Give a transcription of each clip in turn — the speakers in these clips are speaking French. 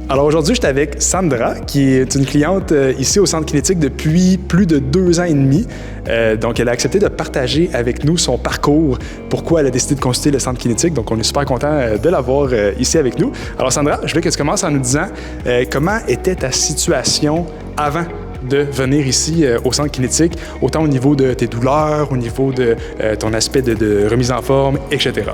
Alors aujourd'hui, je suis avec Sandra, qui est une cliente ici au Centre Kinétique depuis plus de 2 ans et demi. Donc, elle a accepté de partager avec nous son parcours, pourquoi elle a décidé de consulter le Centre Kinétique. Donc, on est super content de l'avoir ici avec nous. Alors, Sandra, je veux que tu commences en nous disant comment était ta situation avant de venir ici au Centre Kinétique, autant au niveau de tes douleurs, au niveau de ton aspect de remise en forme, etc.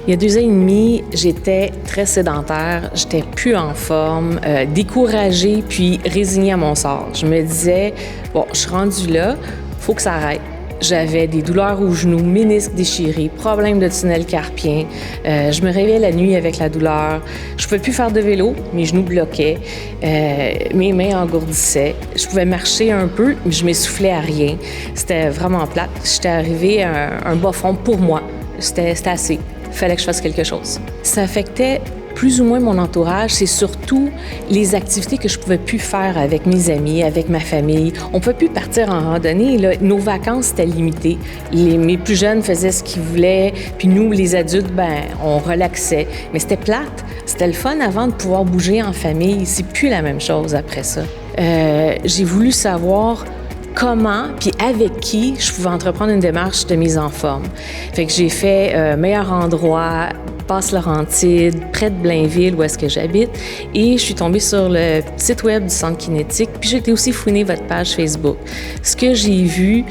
Il y a 2 ans et demi, j'étais très sédentaire, j'étais plus en forme, découragée puis résignée à mon sort. Je me disais, bon, je suis rendue là, faut que ça arrête. J'avais des douleurs aux genoux, ménisques déchirés, problèmes de tunnel carpien. Je me réveillais la nuit avec la douleur. Je pouvais plus faire de vélo, mes genoux bloquaient, mes mains engourdissaient. Je pouvais marcher un peu, mais je m'essoufflais à rien. C'était vraiment plate. J'étais arrivée à un bas fond pour moi. C'était assez. Il fallait que je fasse quelque chose. Ça affectait plus ou moins mon entourage. C'est surtout les activités que je pouvais plus faire avec mes amis, avec ma famille. On pouvait plus partir en randonnée. Là. Nos vacances étaient limitées. Mes plus jeunes faisaient ce qu'ils voulaient, puis nous, les adultes, on relaxait. Mais c'était plate. C'était le fun avant de pouvoir bouger en famille. C'est plus la même chose après ça. J'ai voulu savoir comment, puis avec qui je pouvais entreprendre une démarche de mise en forme. Fait que j'ai fait Meilleur Endroit, Passe-Laurentide, près de Blainville, où est-ce que j'habite, et je suis tombée sur le site web du Centre Kinétique, puis j'ai été aussi fouiner votre page Facebook. Ce que j'ai vu,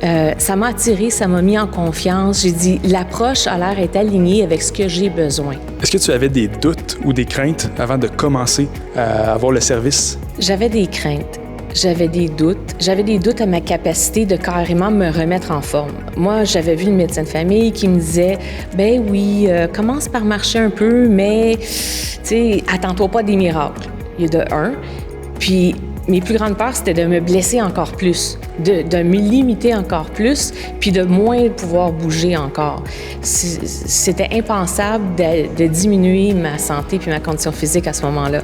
ça m'a attirée, ça m'a mis en confiance. J'ai dit, l'approche a l'air d'être alignée avec ce que j'ai besoin. Est-ce que tu avais des doutes ou des craintes avant de commencer à avoir le service? J'avais des craintes. J'avais des doutes. J'avais des doutes à ma capacité de carrément me remettre en forme. Moi, j'avais vu une médecin de famille qui me disait « Ben oui, commence par marcher un peu, mais tu sais, attends-toi pas des miracles. » Il y a de un. Puis, mes plus grandes peurs, c'était de me blesser encore plus, de me limiter encore plus, puis de moins pouvoir bouger encore. C'était impensable de diminuer ma santé puis ma condition physique à ce moment-là.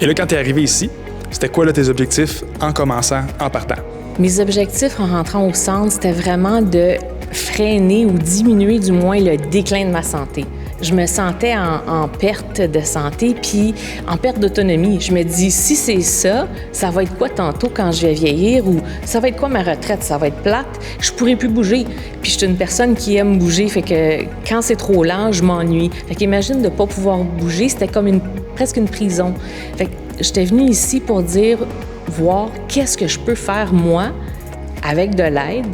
Et là, quand tu es arrivé ici, c'était quoi là, tes objectifs en commençant, en partant? Mes objectifs en rentrant au centre, c'était vraiment de freiner ou diminuer du moins le déclin de ma santé. Je me sentais en perte de santé puis en perte d'autonomie. Je me dis, si c'est ça, ça va être quoi tantôt quand je vais vieillir ou ça va être quoi ma retraite? Ça va être plate, je pourrai plus bouger. Puis je suis une personne qui aime bouger, fait que quand c'est trop lent, je m'ennuie. Fait qu'imagine de pas pouvoir bouger, c'était comme presque une prison. Fait que j'étais venue ici pour voir qu'est-ce que je peux faire, moi, avec de l'aide,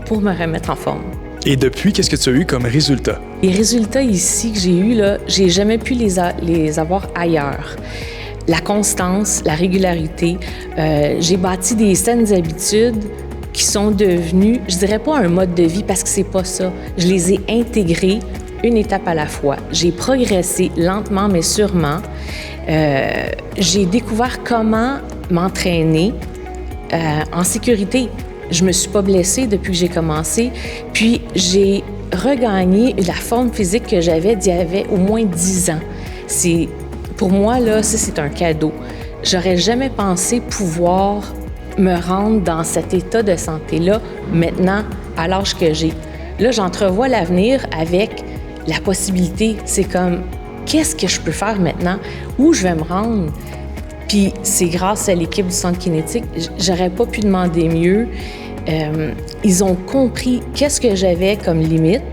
pour me remettre en forme. Et depuis, qu'est-ce que tu as eu comme résultat? Les résultats ici que j'ai eus, là, j'ai jamais pu les avoir ailleurs. La constance, la régularité, j'ai bâti des saines habitudes qui sont devenues, je dirais pas un mode de vie parce que c'est pas ça. Je les ai intégrées une étape à la fois. J'ai progressé lentement mais sûrement. J'ai découvert comment m'entraîner en sécurité. Je me suis pas blessée depuis que j'ai commencé, puis j'ai regagné la forme physique que j'avais d'il y avait au moins 10 ans. Pour moi, là, ça, c'est un cadeau. J'aurais jamais pensé pouvoir me rendre dans cet état de santé-là maintenant, à l'âge que j'ai. Là, j'entrevois l'avenir avec la possibilité. C'est comme, qu'est-ce que je peux faire maintenant? Où je vais me rendre? Puis c'est grâce à l'équipe du Centre Kinétique, j'aurais pas pu demander mieux. Ils ont compris qu'est-ce que j'avais comme limite.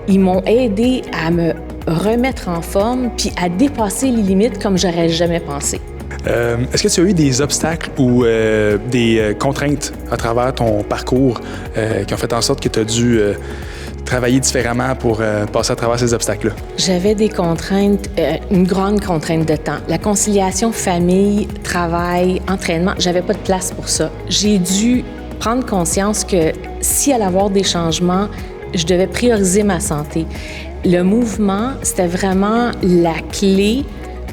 Ils m'ont aidé à me remettre en forme puis à dépasser les limites comme j'aurais jamais pensé. Est-ce que tu as eu des obstacles ou des contraintes à travers ton parcours qui ont fait en sorte que tu as dû travailler différemment pour passer à travers ces obstacles-là? J'avais des contraintes, une grande contrainte de temps. La conciliation famille, travail, entraînement, j'avais pas de place pour ça. J'ai dû prendre conscience que s'il allait y avoir des changements, je devais prioriser ma santé. Le mouvement, c'était vraiment la clé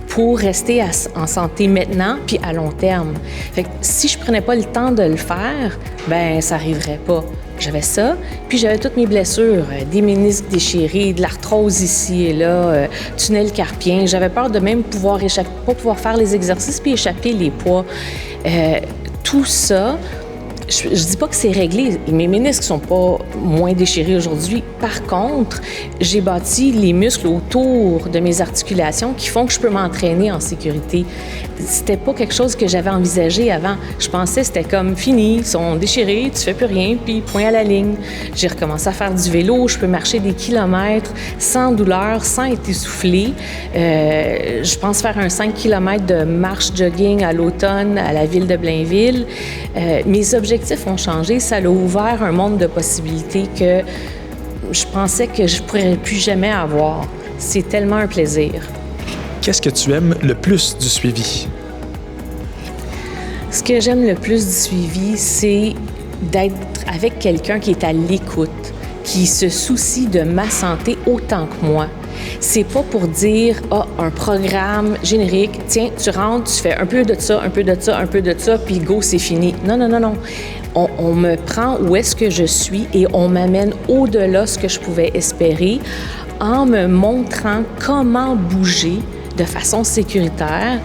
pour rester en santé maintenant puis à long terme. Fait que si je prenais pas le temps de le faire, ça arriverait pas. J'avais ça, puis j'avais toutes mes blessures, des ménisques déchirés, de l'arthrose ici et là, tunnel carpien. J'avais peur de même pas pouvoir faire les exercices puis échapper les poids. Tout ça je dis pas que c'est réglé. Mes ménisques sont pas moins déchirés aujourd'hui. Par contre, j'ai bâti les muscles autour de mes articulations qui font que je peux m'entraîner en sécurité. C'était pas quelque chose que j'avais envisagé avant. Je pensais que c'était comme fini, ils sont déchirés, tu fais plus rien, puis point à la ligne. J'ai recommencé à faire du vélo, je peux marcher des kilomètres sans douleur, sans être essoufflée. Je pense faire un 5 km de marche-jogging à l'automne à la ville de Blainville. Mes objectifs ont changé, ça a ouvert un monde de possibilités que je pensais que je ne pourrais plus jamais avoir. C'est tellement un plaisir. Qu'est-ce que tu aimes le plus du suivi? Ce que j'aime le plus du suivi, c'est d'être avec quelqu'un qui est à l'écoute, qui se soucie de ma santé autant que moi. C'est pas pour dire un programme générique, tiens, tu rentres, tu fais un peu de ça, un peu de ça, un peu de ça, puis go, c'est fini. Non. On me prend où est-ce que je suis et on m'amène au-delà de ce que je pouvais espérer en me montrant comment bouger de façon sécuritaire,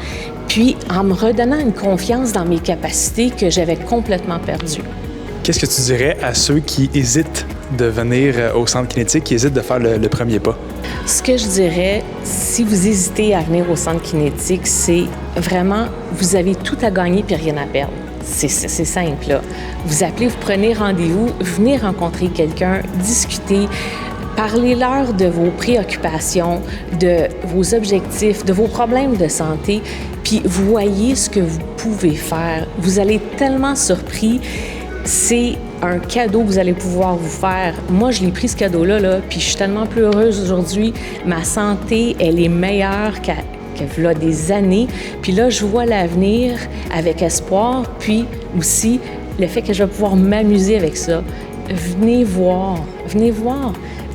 puis en me redonnant une confiance dans mes capacités que j'avais complètement perdues. Qu'est-ce que tu dirais à ceux qui hésitent de venir au centre kinétique, qui hésitent de faire le premier pas? Ce que je dirais, si vous hésitez à venir au centre kinétique, c'est vraiment, vous avez tout à gagner puis rien à perdre. C'est simple, là. Vous appelez, vous prenez rendez-vous, venez rencontrer quelqu'un, discuter, parlez-leur de vos préoccupations, de vos objectifs, de vos problèmes de santé, puis voyez ce que vous pouvez faire. Vous allez être tellement surpris. C'est un cadeau que vous allez pouvoir vous faire. Moi, je l'ai pris, ce cadeau-là, puis je suis tellement plus heureuse aujourd'hui. Ma santé, elle est meilleure qu'à des années. Puis là, je vois l'avenir avec espoir, puis aussi le fait que je vais pouvoir m'amuser avec ça. Venez voir.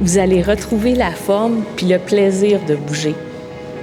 Vous allez retrouver la forme puis le plaisir de bouger.